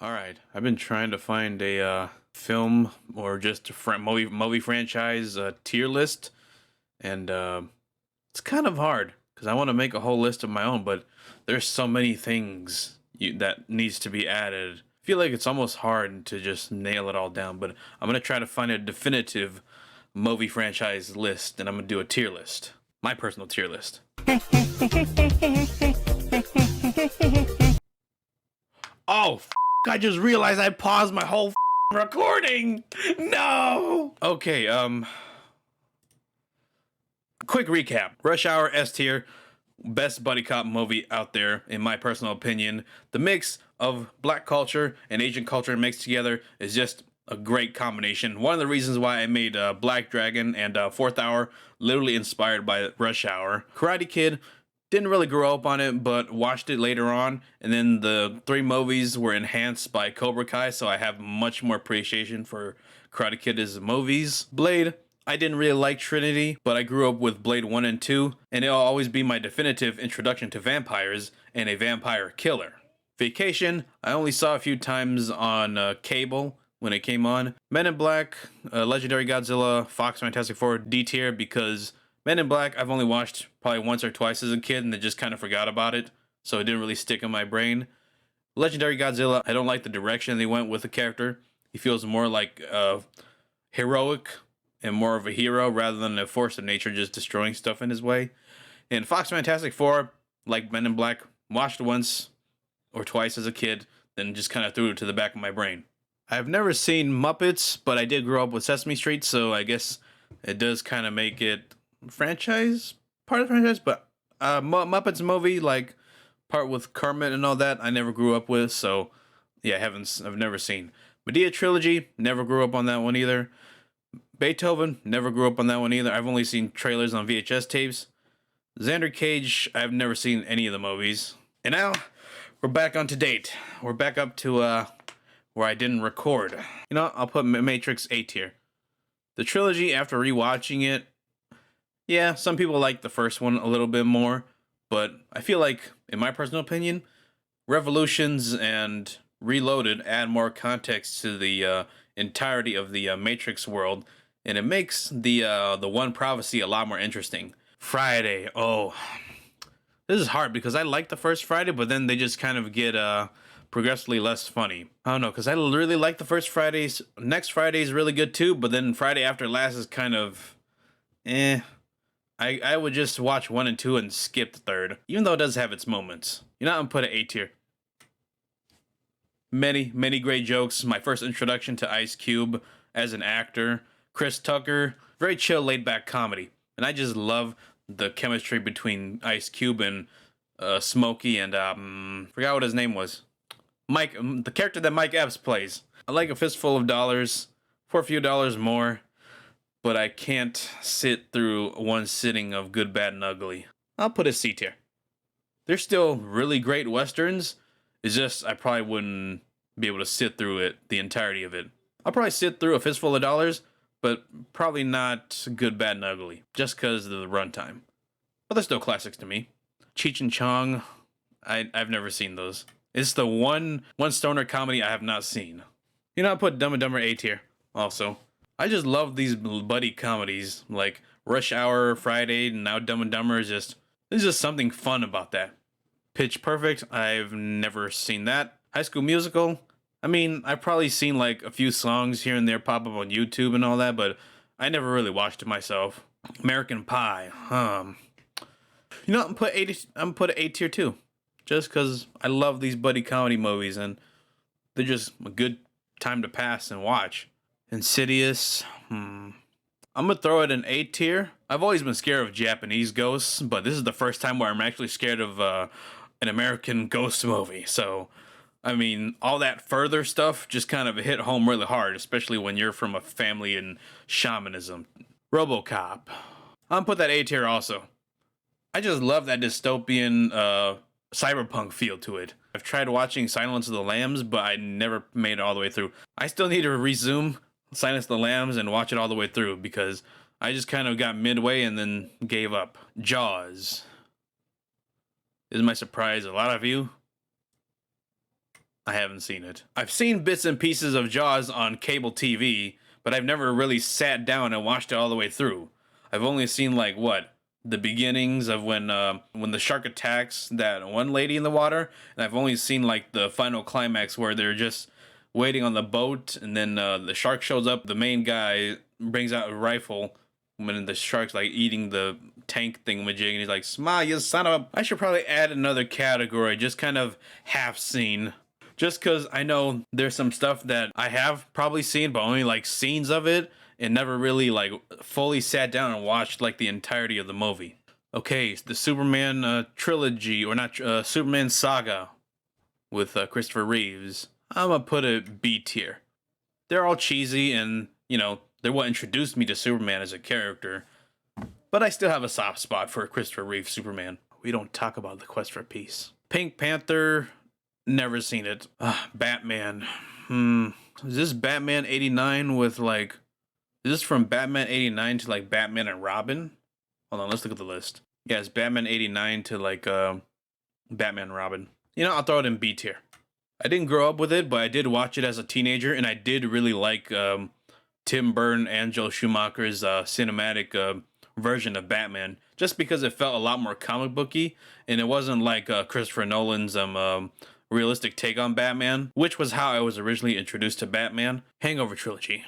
All right, I've been trying to find a film or just a movie franchise tier list, and it's kind of hard because I want to make a whole list of my own, but there's so many things that needs to be added. I feel like it's almost hard to just nail it all down, but I'm gonna try to find a definitive movie franchise list, and I'm gonna do a tier list, my personal tier list. Oh, I just realized I paused my whole recording. No. Okay, quick recap. Rush Hour S tier, best buddy cop movie out there in my personal opinion. The mix of black culture and Asian culture mixed together is just a great combination. One of the reasons why I made Black Dragon and Fourth Hour literally inspired by Rush Hour. Karate Kid didn't really grow up on it, but watched it later on. And then the three movies were enhanced by Cobra Kai, so I have much more appreciation for Karate Kid as movies. Blade, I didn't really like Trinity, but I grew up with Blade 1 and 2, and it'll always be my definitive introduction to vampires and a vampire killer. Vacation, I only saw a few times on cable when it came on. Men in Black, Legendary Godzilla, Fox Fantastic Four, D tier because Men in Black I've only watched probably once or twice as a kid and then just kind of forgot about it, so it didn't really stick in my brain. Legendary Godzilla, I don't like the direction they went with the character. He feels more like heroic and more of a hero rather than a force of nature just destroying stuff in his way. And Fox Fantastic Four, like Men in Black, watched once or twice as a kid, then just kind of threw it to the back of my brain. I've never seen Muppets, but I did grow up with Sesame Street, so I guess it does kind of make it franchise, part of the franchise. But Muppets movie, like part with Kermit and all that, I never grew up with, so yeah, I've never seen. Medea trilogy, never grew up on that one either. Beethoven, never grew up on that one either. I've only seen trailers on VHS tapes. Xander Cage, I've never seen any of the movies. And now we're back on to date. We're back up to where I didn't record. You know, I'll put Matrix A tier. The trilogy, after rewatching it, yeah, some people like the first one a little bit more, but I feel like, in my personal opinion, Revolutions and Reloaded add more context to the entirety of the Matrix world, and it makes the one prophecy a lot more interesting. Friday, oh, this is hard because I like the first Friday, but then they just kind of get progressively less funny. I don't know, because I really like the first Fridays. Next Friday is really good too, but then Friday After Last is kind of eh. I would just watch 1 and 2 and skip the third, even though it does have its moments. You know, I'm gonna put it A tier. Many great jokes. My first introduction to Ice Cube as an actor. Chris Tucker, very chill, laid back comedy. And I just love the chemistry between Ice Cube and Smokey and forgot what his name was. Mike, the character that Mike Epps plays. I like A Fistful of Dollars for a few dollars more, but I can't sit through one sitting of Good, Bad, and Ugly. I'll put a C tier. They're still really great westerns. It's just I probably wouldn't be able to sit through it, the entirety of it. I'll probably sit through A Fistful of Dollars, but probably not Good, Bad, and Ugly, just because of the runtime. But they're still classics to me. Cheech and Chong, I've never seen those. It's the one stoner comedy I have not seen. You know, I put Dumb and Dumber A tier also. I just love these buddy comedies like Rush Hour, Friday, and now Dumb and Dumber is just there's just something fun about that. Pitch Perfect, I've never seen that. High School Musical, I mean, I've probably seen like a few songs here and there pop up on YouTube and all that, but I never really watched it myself. American Pie, you know, I'm put it A tier too, just because I love these buddy comedy movies and they're just a good time to pass and watch. Insidious, I'm gonna throw it in A tier. I've always been scared of Japanese ghosts, but this is the first time where I'm actually scared of an American ghost movie. So, I mean, all that further stuff just kind of hit home really hard, especially when you're from a family in shamanism. RoboCop, I'm gonna put that A tier also. I just love that dystopian cyberpunk feel to it. I've tried watching Silence of the Lambs, but I never made it all the way through. I still need to resume Silence of the Lambs and watch it all the way through because I just kind of got midway and then gave up. Jaws. This is my surprise. A lot of you. I haven't seen it. I've seen bits and pieces of Jaws on cable TV, but I've never really sat down and watched it all the way through. I've only seen like what the beginnings of when the shark attacks that one lady in the water, and I've only seen like the final climax where they're just waiting on the boat, and then the shark shows up. The main guy brings out a rifle when the shark's like eating the tank thing with Jig, and he's like, "Smile, you son of a." I should probably add another category, just kind of half seen. Just because I know there's some stuff that I have probably seen, but only like scenes of it, and never really like fully sat down and watched like the entirety of the movie. Okay, the Superman trilogy, or not Superman saga with Christopher Reeves. I'm gonna put it B tier. They're all cheesy, and they're what introduced me to Superman as a character. But I still have a soft spot for Christopher Reeves Superman. We don't talk about the quest for peace. Pink Panther, never seen it. Batman. Is this Batman 89 with like... Is this from Batman 89 to like Batman and Robin? Hold on, let's look at the list. Yeah, it's Batman 89 to like Batman and Robin. I'll throw it in B tier. I didn't grow up with it, but I did watch it as a teenager, and I did really like Tim Burton and Joel Schumacher's cinematic version of Batman, just because it felt a lot more comic booky, and it wasn't like Christopher Nolan's realistic take on Batman, which was how I was originally introduced to Batman. Hangover trilogy.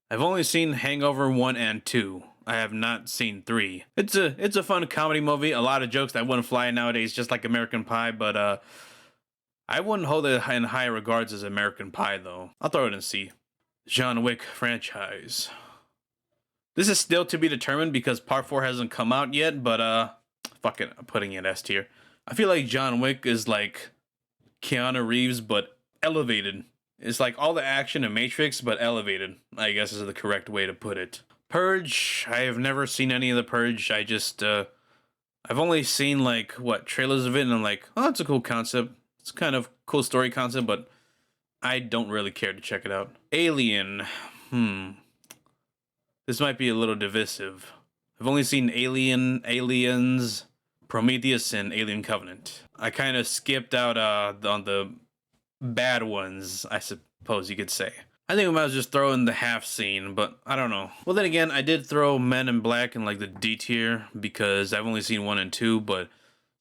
I've only seen Hangover 1 and 2. I have not seen 3. It's a fun comedy movie, a lot of jokes that wouldn't fly nowadays, just like American Pie, but I wouldn't hold it in high regards as American Pie, though. I'll throw it in C. John Wick franchise. This is still to be determined because part 4 hasn't come out yet, but fuck it, I'm putting it S tier. I feel like John Wick is like Keanu Reeves, but elevated. It's like all the action in Matrix, but elevated, I guess is the correct way to put it. Purge, I have never seen any of the Purge. I've only seen like, trailers of it, and I'm like, oh, it's a cool concept. It's kind of cool story concept, but I don't really care to check it out. Alien. This might be a little divisive. I've only seen Alien, Aliens, Prometheus, and Alien Covenant. I kind of skipped out on the bad ones, I suppose you could say. I think we might as well just throw in the half scene, but I don't know. Well, then again, I did throw Men in Black in like the D tier because I've only seen 1 and 2, but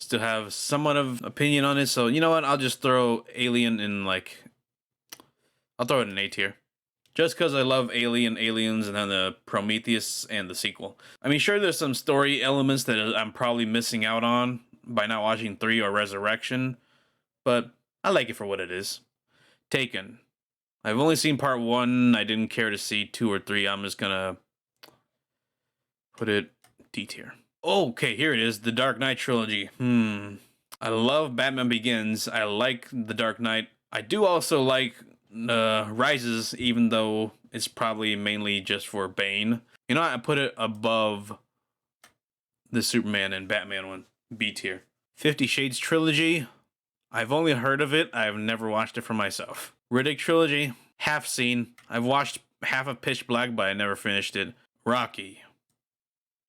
still have somewhat of opinion on it. So you know what? I'll just throw Alien in like... I'll throw it in A tier. Just because I love Alien, Aliens, and then the Prometheus and the sequel. I mean, sure, there's some story elements that I'm probably missing out on by not watching 3 or Resurrection, but I like it for what it is. Taken. I've only seen part 1. I didn't care to see 2 or 3. I'm just gonna put it D tier. Okay, here it is. The Dark Knight trilogy. I love Batman Begins. I like The Dark Knight. I do also like Rises, even though it's probably mainly just for Bane. I put it above the Superman and Batman one. B tier. 50 Shades trilogy. I've only heard of it. I've never watched it for myself. Riddick trilogy. Half seen. I've watched half of Pitch Black, but I never finished it. Rocky.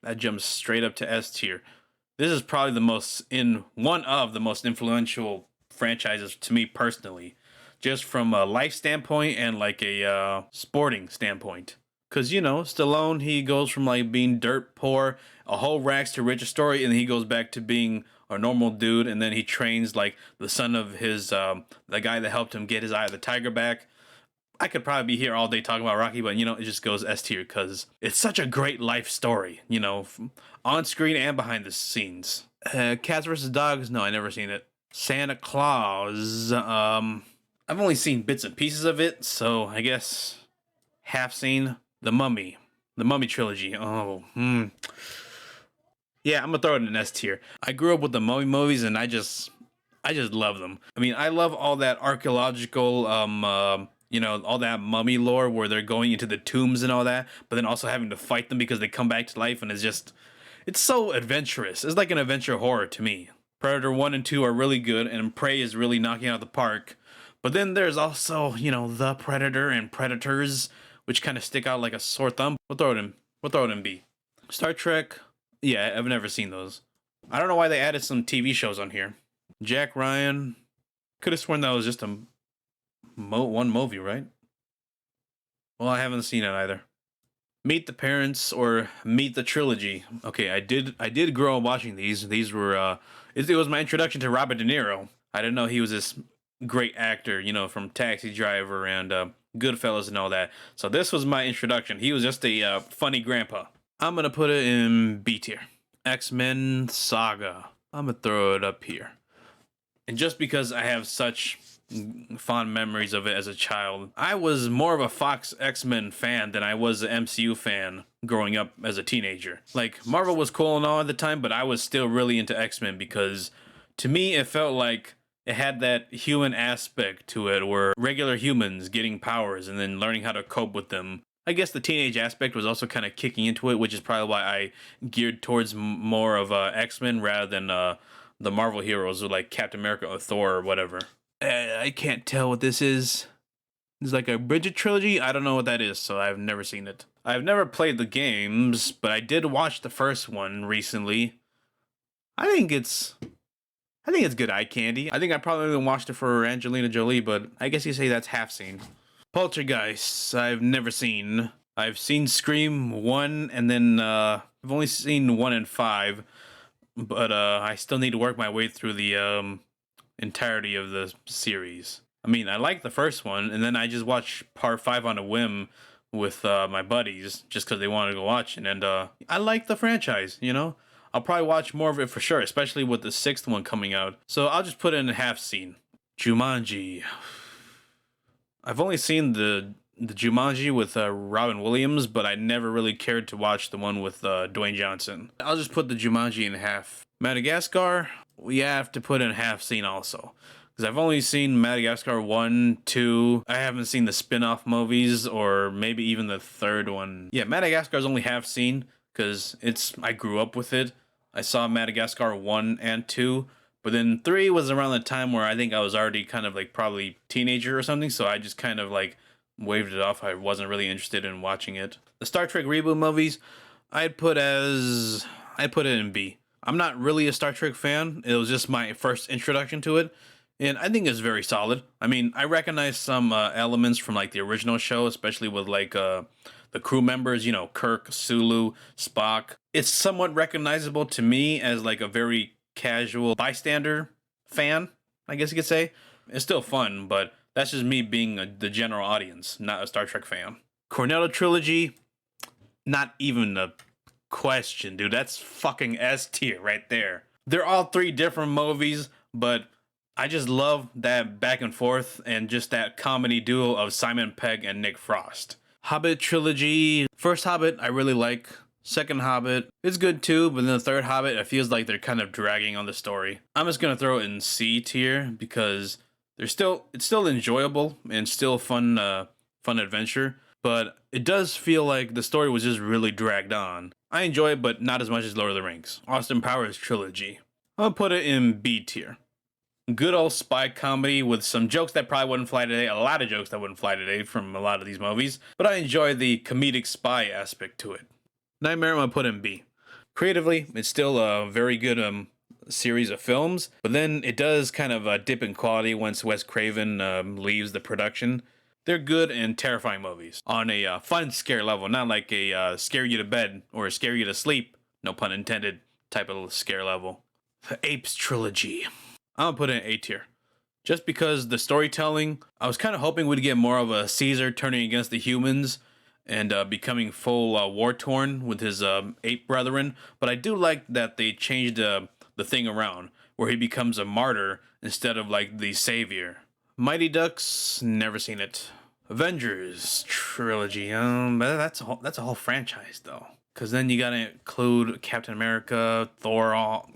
That jumps straight up to S tier. This is probably one of the most influential franchises to me personally, just from a life standpoint and like a sporting standpoint. Cause Stallone, he goes from like being dirt poor, a whole rags to riches story, and then he goes back to being a normal dude, and then he trains like the son of his the guy that helped him get his Eye of the Tiger back. I could probably be here all day talking about Rocky, but it just goes S tier because it's such a great life story, on screen and behind the scenes. Cats vs. Dogs, no, I never seen it. Santa Claus, I've only seen bits and pieces of it, so I guess half seen. The Mummy trilogy. Oh, yeah, I'm gonna throw it in an S tier. I grew up with the Mummy movies, and I just love them. I mean, I love all that archaeological all that mummy lore where they're going into the tombs and all that, but then also having to fight them because they come back to life, and it's so adventurous. It's like an adventure horror to me. Predator 1 and 2 are really good, and Prey is really knocking out the park. But then there's also, The Predator and Predators, which kind of stick out like a sore thumb. We'll throw it in B. Star Trek, yeah, I've never seen those. I don't know why they added some TV shows on here. Jack Ryan, could have sworn that was just a one movie, right? Well, I haven't seen it either. Meet the Parents or Meet the Trilogy. Okay, I did grow up watching these. These were it was my introduction to Robert De Niro. I didn't know he was this great actor, from Taxi Driver and Goodfellas and all that. So this was my introduction. He was just a funny grandpa. I'm gonna put it in B tier. X-Men Saga. I'm gonna throw it up here. And just because I have such fond memories of it as a child, I was more of a Fox X-Men fan than I was an MCU fan growing up as a teenager. Like, Marvel was cool and all at the time, but I was still really into X-Men because to me it felt like it had that human aspect to it where regular humans getting powers and then learning how to cope with them. I guess the teenage aspect was also kind of kicking into it, which is probably why I geared towards more of X-Men rather than the Marvel heroes like Captain America or Thor or whatever. I can't tell what this is. It's like a Bridget trilogy. I don't know what that is, so I've never seen it. I've never played the games, but I did watch the first one recently. I think it's good eye candy. I think I probably only watched it for Angelina Jolie, but I guess you say that's half seen. Poltergeist, I've never seen. I've seen Scream 1 and then I've only seen 1 and 5, but I still need to work my way through the entirety of the series. I mean, I like the first one, and then I just watched part 5 on a whim with my buddies just because they wanted to go watch it, and I like the franchise. I'll probably watch more of it for sure, especially with the sixth one coming out. So I'll just put it in a half scene. Jumanji. I've only seen the Jumanji with Robin Williams, but I never really cared to watch the one with Dwayne Johnson. I'll just put the Jumanji in half. Madagascar, we have to put in half scene also. Because I've only seen Madagascar 1, 2. I haven't seen the spin-off movies or maybe even the third one. Yeah, Madagascar's only half scene because I grew up with it. I saw Madagascar 1 and 2. But then 3 was around the time where I think I was already kind of like probably teenager or something, so I just kind of like waved it off. I wasn't really interested in watching it. The Star Trek reboot movies, I'd put it in B. I'm not really a Star Trek fan. It was just my first introduction to it, and I think it's very solid. I mean, I recognize some elements from like the original show, especially with like the crew members, Kirk, Sulu, Spock. It's somewhat recognizable to me as like a very casual bystander fan, I guess you could say. It's still fun, but that's just me being the general audience, not a Star Trek fan. Cornetto trilogy, not even a question, dude. That's fucking S tier right there. They're all 3 different movies, but I just love that back and forth and just that comedy duo of Simon Pegg and Nick Frost. Hobbit trilogy, first Hobbit I really like. Second Hobbit, it's good too, but then the third Hobbit, it feels like they're kind of dragging on the story. I'm just gonna throw it in C tier because it's still enjoyable and still fun adventure, but it does feel like the story was just really dragged on. I enjoy it, but not as much as Lord of the Rings. Austin Powers trilogy, I'll put it in B tier. Good old spy comedy with some jokes that probably wouldn't fly today, a lot of jokes that wouldn't fly today from a lot of these movies, but I enjoy the comedic spy aspect to it. Nightmare, I'm gonna put in B. Creatively, it's still a very good series of films, but then it does kind of dip in quality once Wes Craven leaves the production. They're good and terrifying movies on a fun scare level, not like a scare you to bed or scare you to sleep, no pun intended, type of scare level. The Apes trilogy, I'm gonna put it in A tier. Just because the storytelling, I was kind of hoping we'd get more of a Caesar turning against the humans and becoming full war-torn with his ape brethren. But I do like that they changed the thing around, where he becomes a martyr instead of like the savior. Mighty Ducks, never seen it. Avengers trilogy, that's a whole franchise though. Because then you gotta include Captain America, Thor, all.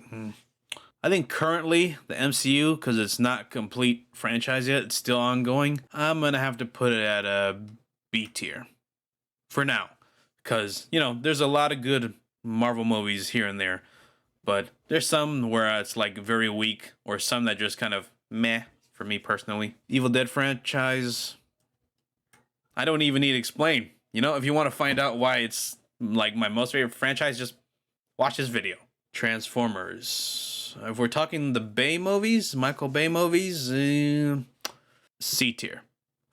I think currently the MCU, because it's not complete franchise yet, it's still ongoing, I'm gonna have to put it at a B tier. For now, because there's a lot of good Marvel movies here and there, but there's some where it's like very weak or some that just kind of meh for me personally. Evil Dead franchise, I don't even need to explain. If you want to find out why it's like my most favorite franchise, just watch this video. Transformers, if we're talking the Bay movies, Michael Bay movies, C tier.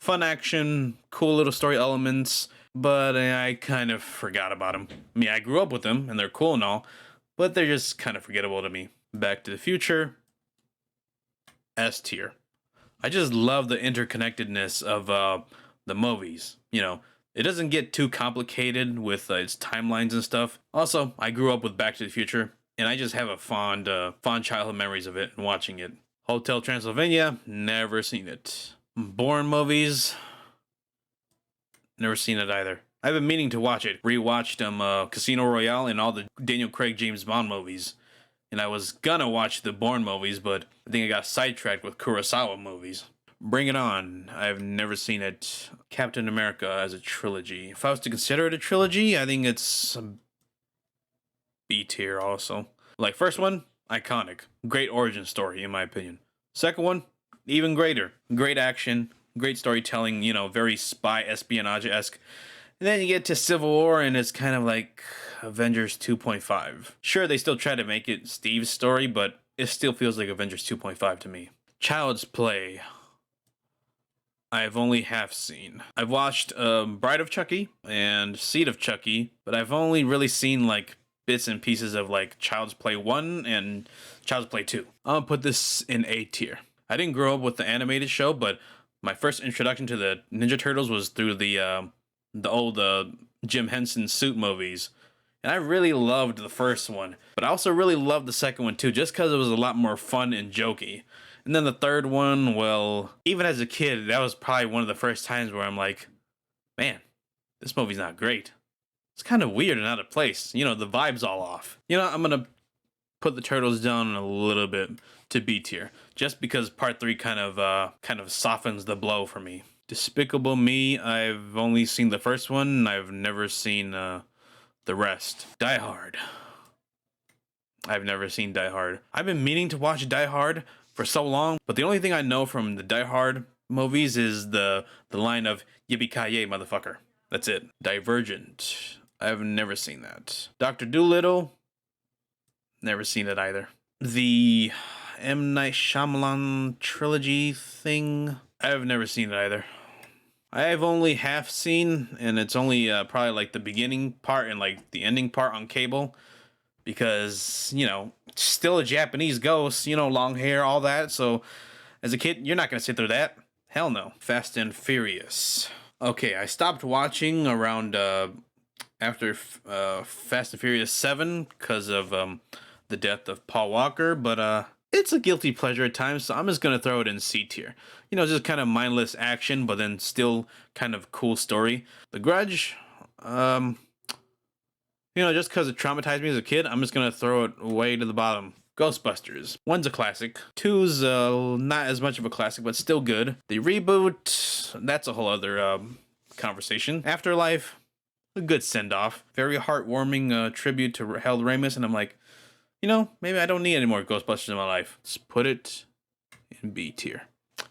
Fun action, cool little story elements, but I kind of forgot about them. I mean, I grew up with them and they're cool and all, but they're just kind of forgettable to me. Back to the Future, S tier. I just love the interconnectedness of the movies. You know, it doesn't get too complicated with its timelines and stuff. Also, I grew up with Back to the Future, and I just have a fond childhood memories of it and watching it. Hotel Transylvania, never seen it. Bourne movies, never seen it either. I've been meaning to watch it. Rewatched Casino Royale and all the Daniel Craig James Bond movies. And I was gonna watch the Bourne movies, but I think I got sidetracked with Kurosawa movies. Bring It On. I've never seen it. Captain America as a trilogy. If I was to consider it a trilogy, I think it's a B tier also. Like, first one, iconic. Great origin story, in my opinion. Second one, even greater. Great action, great storytelling, you know, very spy espionage-esque. And then you get to Civil War, and it's kind of like Avengers 2.5. Sure, they still try to make it Steve's story, but it still feels like Avengers 2.5 to me. Child's Play. I've only half seen. I've watched Bride of Chucky and Seed of Chucky, but I've only really seen like bits and pieces of like Child's Play 1 and Child's Play 2. I'm gonna put this in A tier. I didn't grow up with the animated show, but my first introduction to the Ninja Turtles was through the old Jim Henson Suit movies. And I really loved the first one, but I also really loved the second one too, just because it was a lot more fun and jokey. And then the third one, well, even as a kid, that was probably one of the first times where I'm like, man, this movie's not great. It's kind of weird and out of place. You know, the vibe's all off. You know, I'm going to put the Turtles down a little bit to B tier, just because part 3 kind of softens the blow for me. Despicable Me, I've only seen the first one, and I've never seen the rest. Die Hard. I've never seen Die Hard. I've been meaning to watch Die Hard for so long, but the only thing I know from the Die Hard movies is the line of "Yippee-ki-yay, motherfucker." That's it. Divergent. I've never seen that. Dr. Dolittle. Never seen it either. The M. Night Shyamalan trilogy thing. I've never seen it either. I've only half seen, and it's only probably like the beginning part and like the ending part on cable. Because, you know, still a Japanese ghost, you know, long hair, all that. So, as a kid, you're not going to sit through that. Hell no. Fast and Furious. Okay, I stopped watching around after Fast and Furious 7 because of the death of Paul Walker. But it's a guilty pleasure at times, so I'm just going to throw it in C tier. You know, just kind of mindless action, but then still kind of cool story. The Grudge, you know, just because it traumatized me as a kid, I'm just going to throw it way to the bottom. Ghostbusters. 1's a classic. 2's not as much of a classic, but still good. The reboot, that's a whole other conversation. Afterlife, a good send-off. Very heartwarming tribute to Harold Ramis, and I'm like, you know, maybe I don't need any more Ghostbusters in my life. Let's put it in B tier.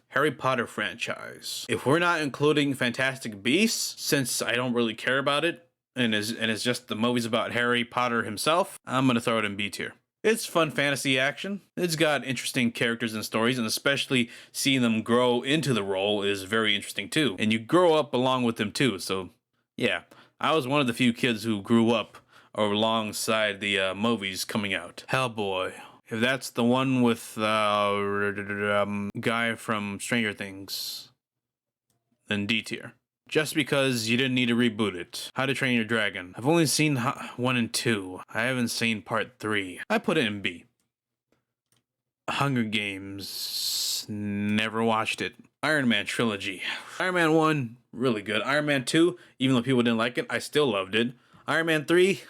Harry Potter franchise. If we're not including Fantastic Beasts, since I don't really care about it, and it's just the movies about Harry Potter himself, I'm gonna throw it in B tier. It's fun fantasy action. It's got interesting characters and stories, and especially seeing them grow into the role is very interesting too. And you grow up along with them too, so yeah. I was one of the few kids who grew up alongside the movies coming out. Hellboy. If that's the one with guy from Stranger Things, then D tier. Just because you didn't need to reboot it. How to Train Your Dragon. I've only seen 1 and 2. I haven't seen part 3. I put it in B. Hunger Games. Never watched it. Iron Man trilogy. Iron Man 1, really good. Iron Man 2, even though people didn't like it, I still loved it. Iron Man 3,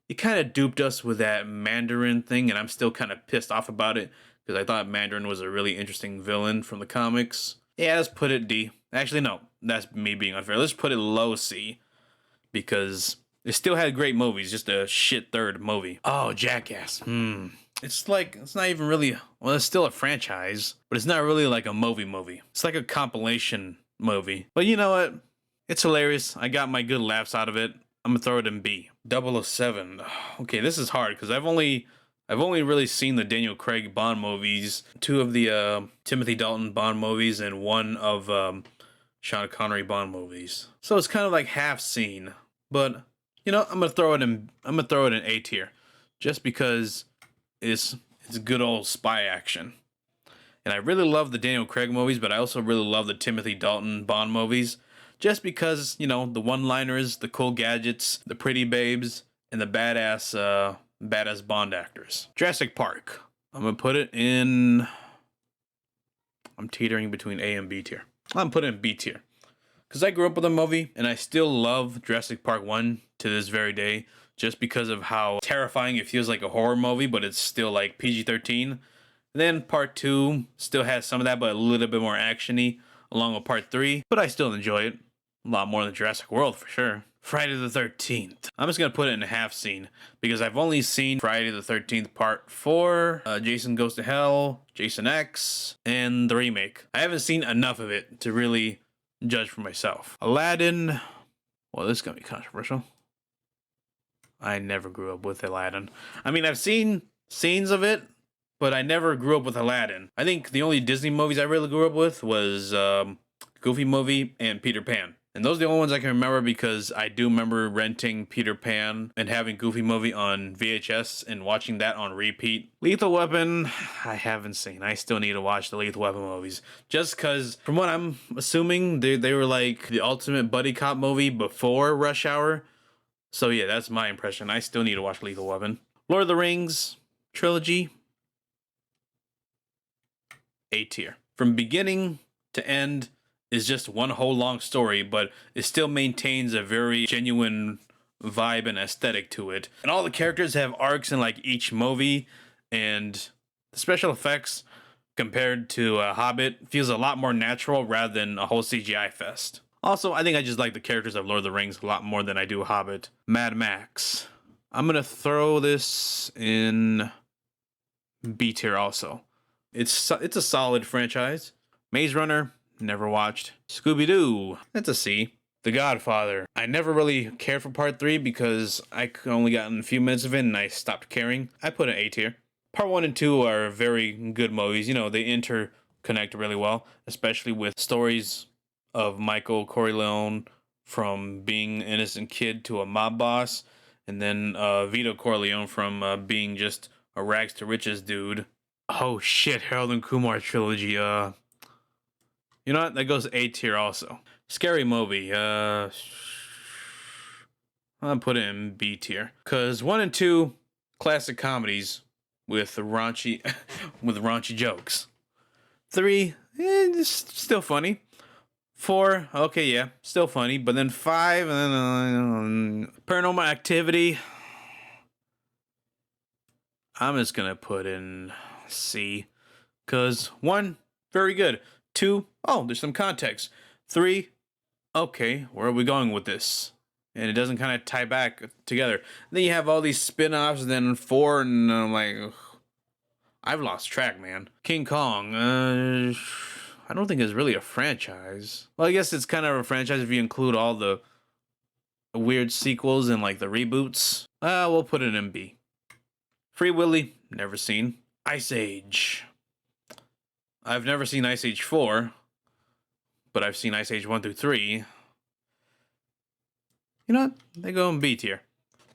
you kind of duped us with that Mandarin thing, and I'm still kind of pissed off about it, because I thought Mandarin was a really interesting villain from the comics. Yeah, let's put it D. Actually, no. That's me being unfair. Let's put it low C, because it still had great movies, just a shit third movie. Oh, Jackass. It's like, it's not even really, well, it's still a franchise, but it's not really like a movie. It's like a compilation movie. But you know what? It's hilarious. I got my good laughs out of it. I'm gonna throw it in B. 007. Okay, this is hard, because I've only really seen the Daniel Craig Bond movies, 2 of the Timothy Dalton Bond movies, and 1 of Sean Connery Bond movies. So it's kind of like half seen, but you know, I'm gonna throw it in. I'm gonna throw it in A tier, just because it's good old spy action. And I really love the Daniel Craig movies, but I also really love the Timothy Dalton Bond movies, just because you know the one-liners, the cool gadgets, the pretty babes, and the badass Bond actors. Jurassic Park. I'm gonna put it in. I'm teetering between A and B tier. I'm putting it in B tier because I grew up with the movie and I still love Jurassic Park 1 to this very day, just because of how terrifying it feels, like a horror movie, but it's still like PG-13. And then part 2 still has some of that, but a little bit more actiony, along with part 3. But I still enjoy it a lot more than Jurassic World for sure. Friday the 13th. I'm just gonna put it in a half scene because I've only seen Friday the 13th part 4, Jason Goes to Hell, Jason X, and the remake. I haven't seen enough of it to really judge for myself. Aladdin. Well, this is gonna be controversial. I never grew up with Aladdin. I mean, I've seen scenes of it, but I never grew up with Aladdin. I think the only Disney movies I really grew up with was Goofy movie and Peter Pan. And those are the only ones I can remember because I do remember renting Peter Pan and having Goofy movie on VHS and watching that on repeat. Lethal Weapon, I haven't seen. I still need to watch the Lethal Weapon movies. Just because, from what I'm assuming, they were like the ultimate buddy cop movie before Rush Hour. So yeah, that's my impression. I still need to watch Lethal Weapon. Lord of the Rings trilogy, A tier. From beginning to end is just one whole long story, but it still maintains a very genuine vibe and aesthetic to it. And all the characters have arcs in like each movie, and the special effects compared to Hobbit feels a lot more natural rather than a whole CGI fest. Also, I think I just like the characters of Lord of the Rings a lot more than I do Hobbit. Mad Max. I'm gonna throw this in B tier also. It's a solid franchise. Maze Runner, never watched. Scooby-Doo, that's a C. The Godfather, I never really cared for part 3 because I only gotten a few minutes of it and I stopped caring. I put an A tier. Part 1 and 2 are very good movies. You know, they interconnect really well, especially with stories of Michael Corleone from being an innocent kid to a mob boss, and then Vito Corleone from being just a rags to riches dude. Oh shit, Harold and Kumar trilogy. You know what? That goes A tier also. Scary Movie. I'll put it in B tier. Cause 1 and 2, classic comedies with raunchy with raunchy jokes. 3, it's still funny. 4, okay, yeah, still funny. But then 5, and then Paranormal Activity. I'm just gonna put in C. Cause 1, very good. 2, oh, there's some context. 3, okay, where are we going with this? And it doesn't kind of tie back together. And then you have all these spin-offs, and then 4, and I'm like, ugh, I've lost track, man. King Kong, I don't think it's really a franchise. Well, I guess it's kind of a franchise if you include all the weird sequels and like the reboots. We'll put it in B. Free Willy, never seen. Ice Age. I've never seen Ice Age 4, but I've seen Ice Age 1 through 3. You know what? They go in B tier.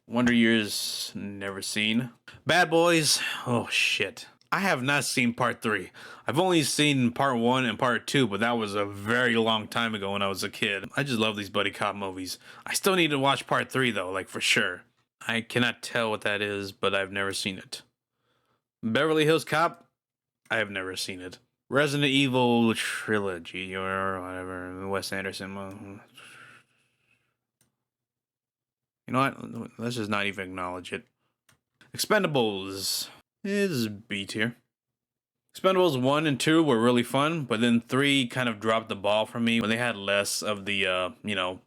Wonder Years, never seen. Bad Boys, oh shit. I have not seen part 3. I've only seen part 1 and part 2, but that was a very long time ago when I was a kid. I just love these buddy cop movies. I still need to watch part 3 though, like for sure. I cannot tell what that is, but I've never seen it. Beverly Hills Cop, I have never seen it. Resident Evil trilogy or whatever, Wes Anderson. You know what? Let's just not even acknowledge it. Expendables is B tier. Expendables 1 and 2 were really fun, but then 3 kind of dropped the ball for me when they had less of the, you know,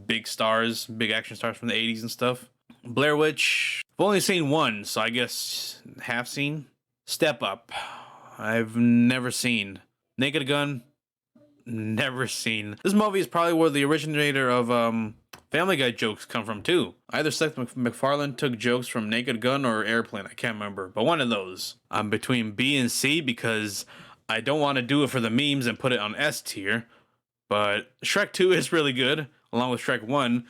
big stars, big action stars from the 80s and stuff. Blair Witch, I've only seen 1, so I guess half seen. Step Up, I've never seen. Naked Gun, never seen. This movie is probably where the originator of Family Guy jokes come from too. Either Seth MacFarlane took jokes from Naked Gun or Airplane, I can't remember, but one of those. I'm between B and C because I don't want to do it for the memes and put it on S tier, But Shrek 2 is really good, along with Shrek 1.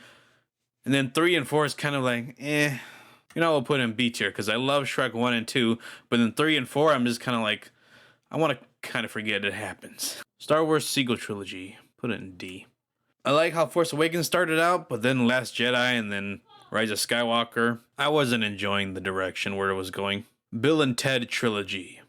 And then 3 and 4 is kind of like, eh. You know, I'll put in B tier because I love Shrek 1 and 2. But then 3 and 4, I'm just kind of like, I want to kind of forget it happens. Star Wars Sequel Trilogy, put it in D. I like how Force Awakens started out, but then Last Jedi and then Rise of Skywalker, I wasn't enjoying the direction where it was going. Bill and Ted Trilogy.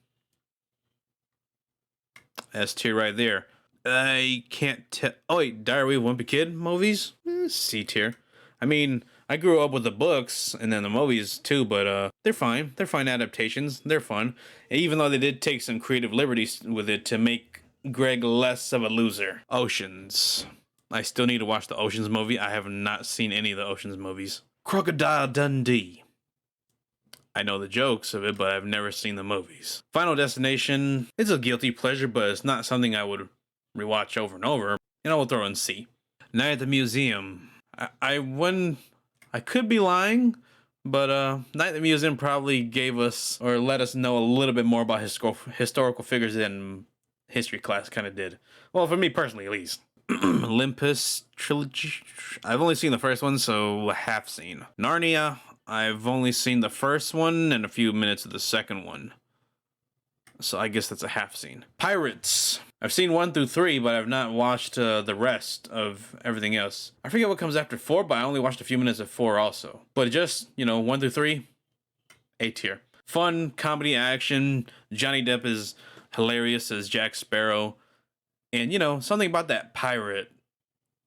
S tier right there. I can't tell. Oh wait, Diary of a Wimpy Kid movies? C tier. I mean, I grew up with the books and then the movies too, but they're fine. They're fine adaptations. They're fun. Even though they did take some creative liberties with it to make Greg less of a loser. Oceans. I still need to watch the Oceans movie. I have not seen any of the Oceans movies. Crocodile Dundee. I know the jokes of it, but I've never seen the movies. Final Destination. It's a guilty pleasure, but it's not something I would rewatch over and over. And I will throw in C. Night at the Museum. I could be lying, but Night at the Museum probably gave us or let us know a little bit more about historical figures than history class kind of did. Well, for me personally, at least. Olympus Trilogy. I've only seen the first one, so half seen. Narnia. I've only seen the first one and a few minutes of the second one. So I guess that's a half scene. Pirates. I've seen 1 through 3, but I've not watched the rest of everything else. I forget what comes after 4, but I only watched a few minutes of 4 also. But just, 1 through 3, A tier. Fun, comedy, action. Johnny Depp is hilarious as Jack Sparrow. And, something about that pirate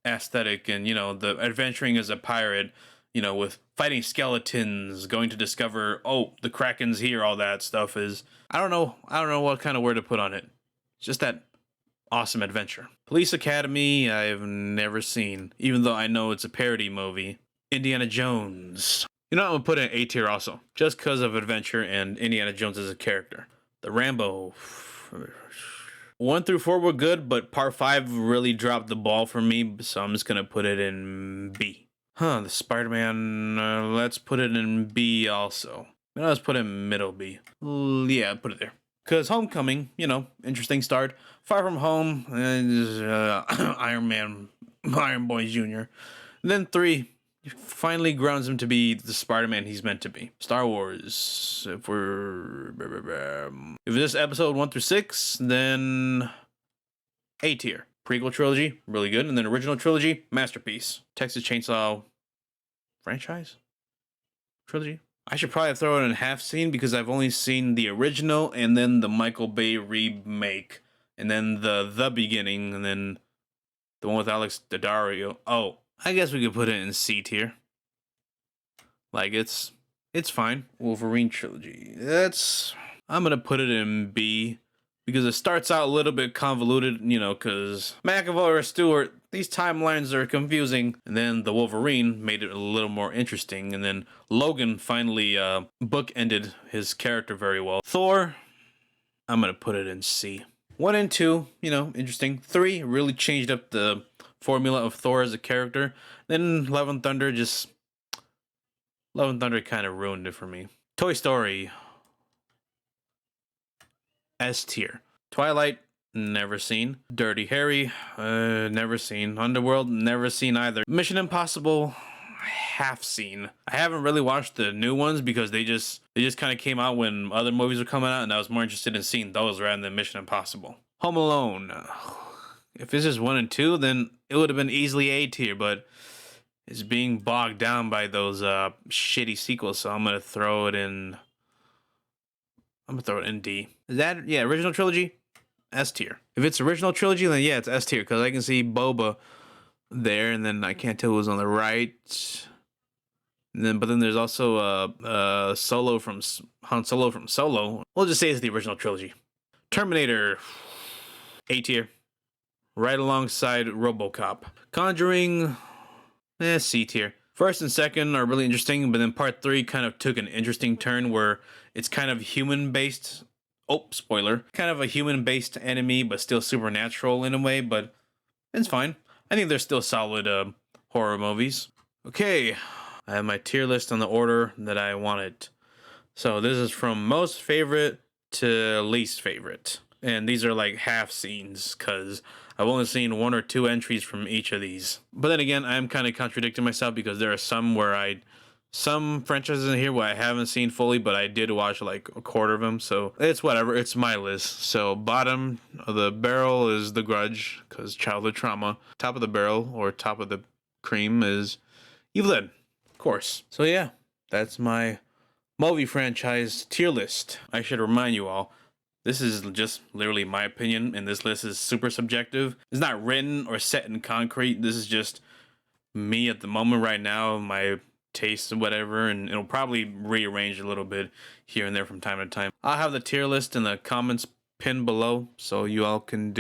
aesthetic and, the adventuring as a pirate, with fighting skeletons, going to discover, the Kraken's here, all that stuff is, I don't know what kind of word to put on it. It's just that awesome adventure. Police Academy, I've never seen, even though I know it's a parody movie. Indiana Jones. I'm gonna put in A tier also, just because of adventure and Indiana Jones as a character. The Rambo. 1 through 4 were good, but part 5 really dropped the ball for me, so I'm just gonna put it in B. The Spider-Man, let's put it in B also. Let's put it in middle B. Yeah, put it there. Because Homecoming, interesting start. Far From Home, Iron Boy Jr. And then 3 finally grounds him to be the Spider-Man he's meant to be. Star Wars, if this episode 1 through 6, then A tier. Prequel trilogy, really good. And then original trilogy, masterpiece. Texas Chainsaw franchise? Trilogy? I should probably throw it in half scene because I've only seen the original and then the Michael Bay remake. And then the beginning and then the one with Alex Daddario. Oh, I guess we could put it in C tier. Like it's fine. Wolverine trilogy. I'm gonna put it in B. Because it starts out a little bit convoluted, because McAvoy or Stewart, these timelines are confusing. And then the Wolverine made it a little more interesting. And then Logan finally bookended his character very well. Thor, I'm going to put it in C. 1 and 2, interesting. 3 really changed up the formula of Thor as a character. Then Love and Thunder kind of ruined it for me. Toy Story. S tier. Twilight, never seen. Dirty Harry, never seen. Underworld, never seen either. Mission Impossible, half seen. I haven't really watched the new ones because they just kind of came out when other movies were coming out, and I was more interested in seeing those rather than Mission Impossible. Home Alone. If this is 1 and 2, then it would have been easily A tier, but it's being bogged down by those shitty sequels, so I'm gonna throw it in D. Is that, original trilogy? S tier. If it's original trilogy, then yeah, it's S tier, because I can see Boba there, and then I can't tell who's on the right. But then there's also Han Solo from Solo. We'll just say it's the original trilogy. Terminator, A tier. Right alongside RoboCop. Conjuring, C tier. First and second are really interesting, but then part 3 kind of took an interesting turn where it's kind of human-based. Oh, spoiler. Kind of a human-based enemy, but still supernatural in a way, but it's fine. I think they're still solid horror movies. Okay, I have my tier list on the order that I wanted. So this is from most favorite to least favorite. And these are like half scenes, because I've only seen 1 or 2 entries from each of these. But then again, I'm kind of contradicting myself because there are some franchises in here where I haven't seen fully, but I did watch like a quarter of them. So it's whatever. It's my list. So bottom of the barrel is The Grudge because childhood trauma. Top of the barrel or top of the cream is Evil Dead, of course. So yeah, that's my movie franchise tier list. I should remind you all, this is just literally my opinion, and this list is super subjective. It's not written or set in concrete. This is just me at the moment right now, my taste and whatever, and it'll probably rearrange a little bit here and there from time to time. I'll have the tier list in the comments pinned below, so you all can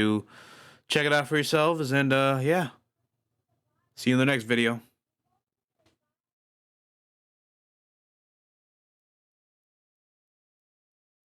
check it out for yourselves, and yeah. See you in the next video.